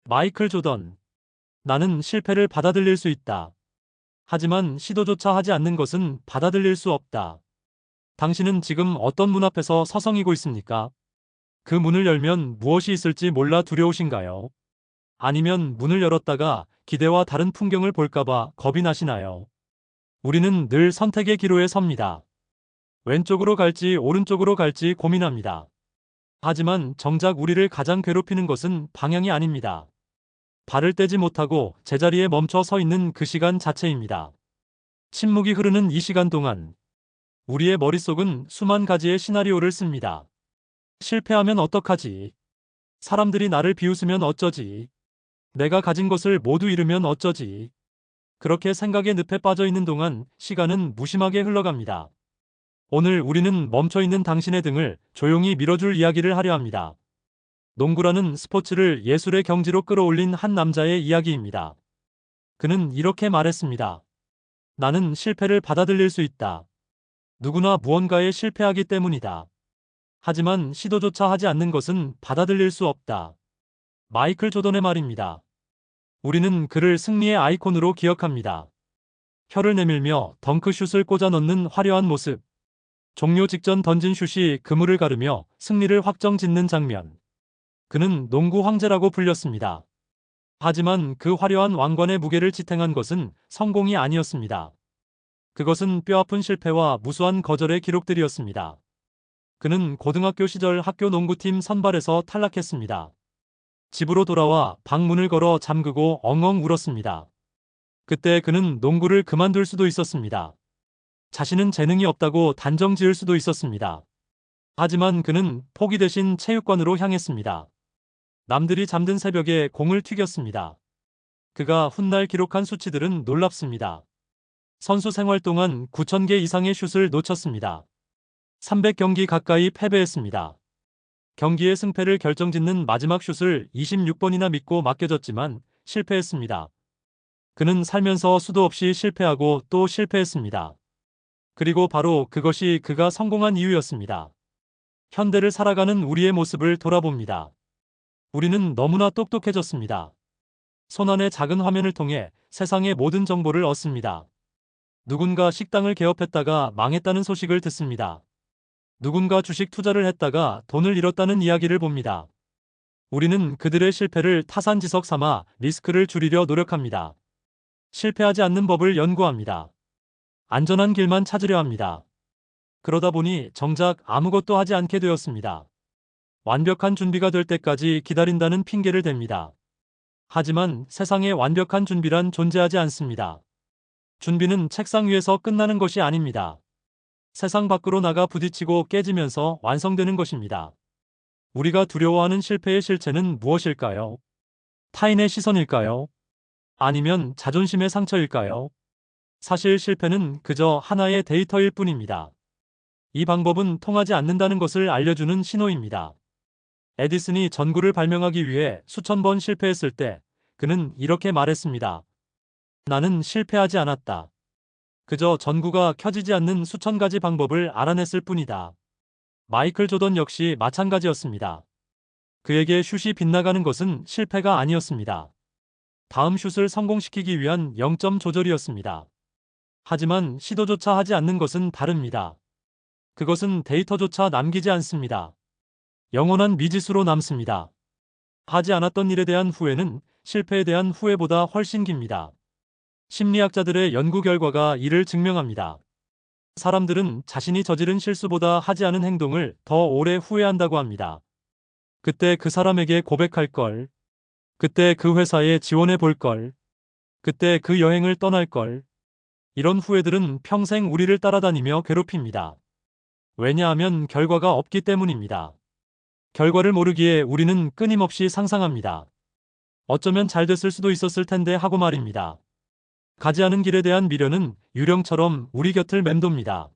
마이클 조던. 나는 실패를 받아들일 수 있다. 하지만 시도조차 하지 않는 것은 받아들일 수 없다. 당신은 지금 어떤 문 앞에서 서성이고 있습니까? 그 문을 열면 무엇이 있을지 몰라 두려우신가요? 아니면 문을 열었다가 기대와 다른 풍경을 볼까봐 겁이 나시나요? 우리는 늘 선택의 기로에 섭니다. 왼쪽으로 갈지 오른쪽으로 갈지 고민합니다. 하지만 정작 우리를 가장 괴롭히는 것은 방향이 아닙니다. 발을 떼지 못하고 제자리에 멈춰 서 있는 그 시간 자체입니다. 침묵이 흐르는 이 시간 동안 우리의 머릿속은 수만 가지의 시나리오를 씁니다. 실패하면 어떡하지? 사람들이 나를 비웃으면 어쩌지? 내가 가진 것을 모두 잃으면 어쩌지? 그렇게 생각의 늪에 빠져 있는 동안 시간은 무심하게 흘러갑니다. 오늘 우리는 멈춰 있는 당신의 등을 조용히 밀어줄 이야기를 하려 합니다. 농구라는 스포츠를 예술의 경지로 끌어올린 한 남자의 이야기입니다. 그는 이렇게 말했습니다. 나는 실패를 받아들일 수 있다. 누구나 무언가에 실패하기 때문이다. 하지만 시도조차 하지 않는 것은 받아들일 수 없다. 마이클 조던의 말입니다. 우리는 그를 승리의 아이콘으로 기억합니다. 혀를 내밀며 덩크슛을 꽂아 넣는 화려한 모습. 종료 직전 던진 슛이 그물을 가르며 승리를 확정짓는 장면. 그는 농구 황제라고 불렸습니다. 하지만 그 화려한 왕관의 무게를 지탱한 것은 성공이 아니었습니다. 그것은 뼈아픈 실패와 무수한 거절의 기록들이었습니다. 그는 고등학교 시절 학교 농구팀 선발에서 탈락했습니다. 집으로 돌아와 방문을 걸어 잠그고 엉엉 울었습니다. 그때 그는 농구를 그만둘 수도 있었습니다. 자신은 재능이 없다고 단정 지을 수도 있었습니다. 하지만 그는 포기 대신 체육관으로 향했습니다. 남들이 잠든 새벽에 공을 튀겼습니다. 그가 훗날 기록한 수치들은 놀랍습니다. 선수 생활 동안 9,000개 이상의 슛을 놓쳤습니다. 300경기 가까이 패배했습니다. 경기의 승패를 결정짓는 마지막 슛을 26번이나 믿고 맡겨졌지만 실패했습니다. 그는 살면서 수도 없이 실패하고 또 실패했습니다. 그리고 바로 그것이 그가 성공한 이유였습니다. 현대를 살아가는 우리의 모습을 돌아봅니다. 우리는 너무나 똑똑해졌습니다. 손안의 작은 화면을 통해 세상의 모든 정보를 얻습니다. 누군가 식당을 개업했다가 망했다는 소식을 듣습니다. 누군가 주식 투자를 했다가 돈을 잃었다는 이야기를 봅니다. 우리는 그들의 실패를 타산지석 삼아 리스크를 줄이려 노력합니다. 실패하지 않는 법을 연구합니다. 안전한 길만 찾으려 합니다. 그러다 보니 정작 아무것도 하지 않게 되었습니다. 완벽한 준비가 될 때까지 기다린다는 핑계를 댑니다. 하지만 세상에 완벽한 준비란 존재하지 않습니다. 준비는 책상 위에서 끝나는 것이 아닙니다. 세상 밖으로 나가 부딪히고 깨지면서 완성되는 것입니다. 우리가 두려워하는 실패의 실체는 무엇일까요? 타인의 시선일까요? 아니면 자존심의 상처일까요? 사실 실패는 그저 하나의 데이터일 뿐입니다. 이 방법은 통하지 않는다는 것을 알려주는 신호입니다. 에디슨이 전구를 발명하기 위해 수천 번 실패했을 때 그는 이렇게 말했습니다. 나는 실패하지 않았다. 그저 전구가 켜지지 않는 수천 가지 방법을 알아냈을 뿐이다. 마이클 조던 역시 마찬가지였습니다. 그에게 슛이 빗나가는 것은 실패가 아니었습니다. 다음 슛을 성공시키기 위한 0점 조절이었습니다. 하지만 시도조차 하지 않는 것은 다릅니다. 그것은 데이터조차 남기지 않습니다. 영원한 미지수로 남습니다. 하지 않았던 일에 대한 후회는 실패에 대한 후회보다 훨씬 깁니다. 심리학자들의 연구 결과가 이를 증명합니다. 사람들은 자신이 저지른 실수보다 하지 않은 행동을 더 오래 후회한다고 합니다. 그때 그 사람에게 고백할 걸, 그때 그 회사에 지원해 볼 걸, 그때 그 여행을 떠날 걸. 이런 후회들은 평생 우리를 따라다니며 괴롭힙니다. 왜냐하면 결과가 없기 때문입니다. 결과를 모르기에 우리는 끊임없이 상상합니다. 어쩌면 잘 됐을 수도 있었을 텐데 하고 말입니다. 가지 않은 길에 대한 미련은 유령처럼 우리 곁을 맴돕니다.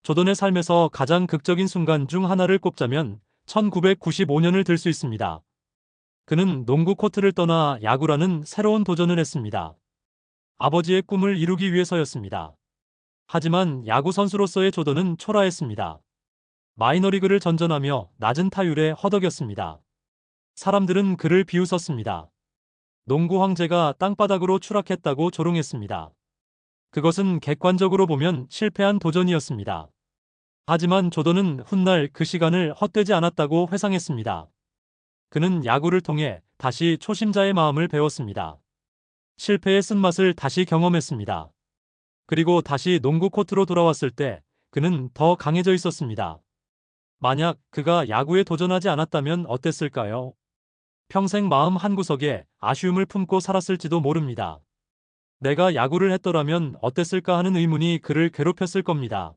조던의 삶에서 가장 극적인 순간 중 하나를 꼽자면 1995년을 들 수 있습니다. 그는 농구 코트를 떠나 야구라는 새로운 도전을 했습니다. 아버지의 꿈을 이루기 위해서였습니다. 하지만 야구 선수로서의 조던은 초라했습니다. 마이너리그를 전전하며 낮은 타율에 허덕였습니다. 사람들은 그를 비웃었습니다. 농구 황제가 땅바닥으로 추락했다고 조롱했습니다. 그것은 객관적으로 보면 실패한 도전이었습니다. 하지만 조던은 훗날 그 시간을 헛되지 않았다고 회상했습니다. 그는 야구를 통해 다시 초심자의 마음을 배웠습니다. 실패의 쓴맛을 다시 경험했습니다. 그리고 다시 농구 코트로 돌아왔을 때 그는 더 강해져 있었습니다. 만약 그가 야구에 도전하지 않았다면 어땠을까요? 평생 마음 한구석에 아쉬움을 품고 살았을지도 모릅니다. 내가 야구를 했더라면 어땠을까 하는 의문이 그를 괴롭혔을 겁니다.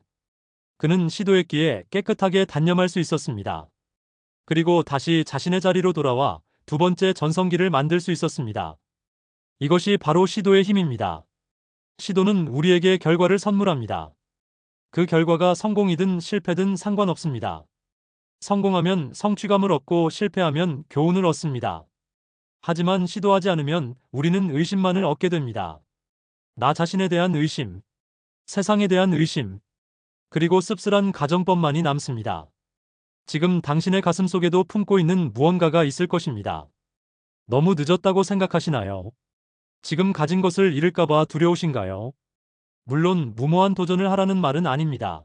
그는 시도했기에 깨끗하게 단념할 수 있었습니다. 그리고 다시 자신의 자리로 돌아와 두 번째 전성기를 만들 수 있었습니다. 이것이 바로 시도의 힘입니다. 시도는 우리에게 결과를 선물합니다. 그 결과가 성공이든 실패든 상관없습니다. 성공하면 성취감을 얻고 실패하면 교훈을 얻습니다. 하지만 시도하지 않으면 우리는 의심만을 얻게 됩니다. 나 자신에 대한 의심, 세상에 대한 의심, 그리고 씁쓸한 가정법만이 남습니다. 지금 당신의 가슴 속에도 품고 있는 무언가가 있을 것입니다. 너무 늦었다고 생각하시나요? 지금 가진 것을 잃을까봐 두려우신가요? 물론 무모한 도전을 하라는 말은 아닙니다.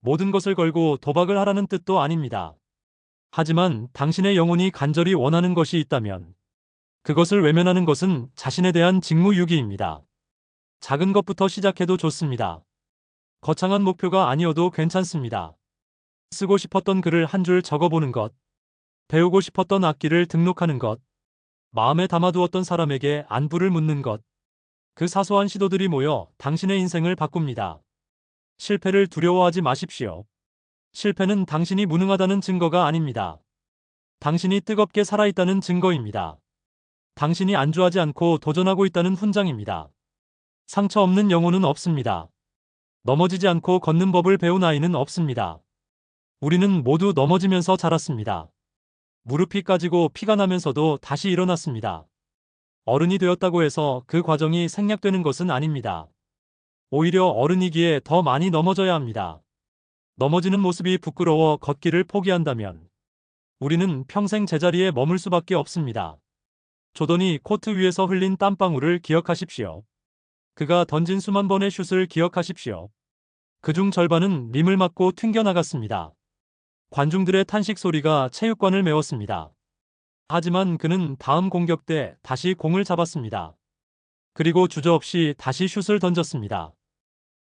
모든 것을 걸고 도박을 하라는 뜻도 아닙니다. 하지만 당신의 영혼이 간절히 원하는 것이 있다면 그것을 외면하는 것은 자신에 대한 직무유기입니다. 작은 것부터 시작해도 좋습니다. 거창한 목표가 아니어도 괜찮습니다. 쓰고 싶었던 글을 한 줄 적어보는 것, 배우고 싶었던 악기를 등록하는 것, 마음에 담아두었던 사람에게 안부를 묻는 것, 그 사소한 시도들이 모여 당신의 인생을 바꿉니다. 실패를 두려워하지 마십시오. 실패는 당신이 무능하다는 증거가 아닙니다. 당신이 뜨겁게 살아있다는 증거입니다. 당신이 안주하지 않고 도전하고 있다는 훈장입니다. 상처 없는 영혼은 없습니다. 넘어지지 않고 걷는 법을 배운 아이는 없습니다. 우리는 모두 넘어지면서 자랐습니다. 무릎이 까지고 피가 나면서도 다시 일어났습니다. 어른이 되었다고 해서 그 과정이 생략되는 것은 아닙니다. 오히려 어른이기에 더 많이 넘어져야 합니다. 넘어지는 모습이 부끄러워 걷기를 포기한다면 우리는 평생 제자리에 머물 수밖에 없습니다. 조던이 코트 위에서 흘린 땀방울을 기억하십시오. 그가 던진 수만 번의 슛을 기억하십시오. 그중 절반은 림을 맞고 튕겨나갔습니다. 관중들의 탄식 소리가 체육관을 메웠습니다. 하지만 그는 다음 공격 때 다시 공을 잡았습니다. 그리고 주저없이 다시 슛을 던졌습니다.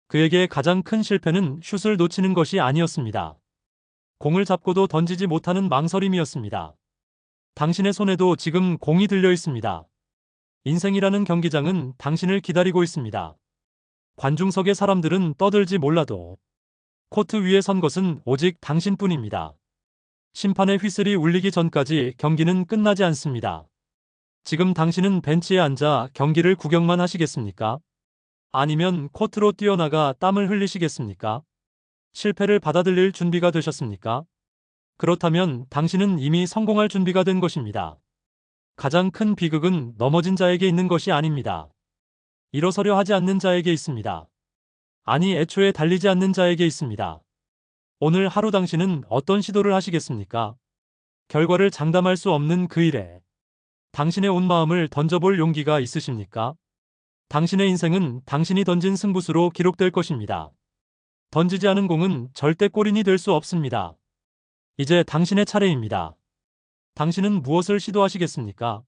그에게 가장 큰 실패는 슛을 놓치는 것이 아니었습니다. 공을 잡고도 던지지 못하는 망설임이었습니다. 당신의 손에도 지금 공이 들려 있습니다. 인생이라는 경기장은 당신을 기다리고 있습니다. 관중석의 사람들은 떠들지 몰라도 코트 위에 선 것은 오직 당신뿐입니다. 심판의 휘슬이 울리기 전까지 경기는 끝나지 않습니다. 지금 당신은 벤치에 앉아 경기를 구경만 하시겠습니까? 아니면 코트로 뛰어나가 땀을 흘리시겠습니까? 실패를 받아들일 준비가 되셨습니까? 그렇다면 당신은 이미 성공할 준비가 된 것입니다. 가장 큰 비극은 넘어진 자에게 있는 것이 아닙니다. 일어서려 하지 않는 자에게 있습니다. 아니, 애초에 달리지 않는 자에게 있습니다. 오늘 하루 당신은 어떤 시도를 하시겠습니까? 결과를 장담할 수 없는 그 일에 당신의 온 마음을 던져볼 용기가 있으십니까? 당신의 인생은 당신이 던진 승부수로 기록될 것입니다. 던지지 않은 공은 절대 골인이 될 수 없습니다. 이제 당신의 차례입니다. 당신은 무엇을 시도하시겠습니까?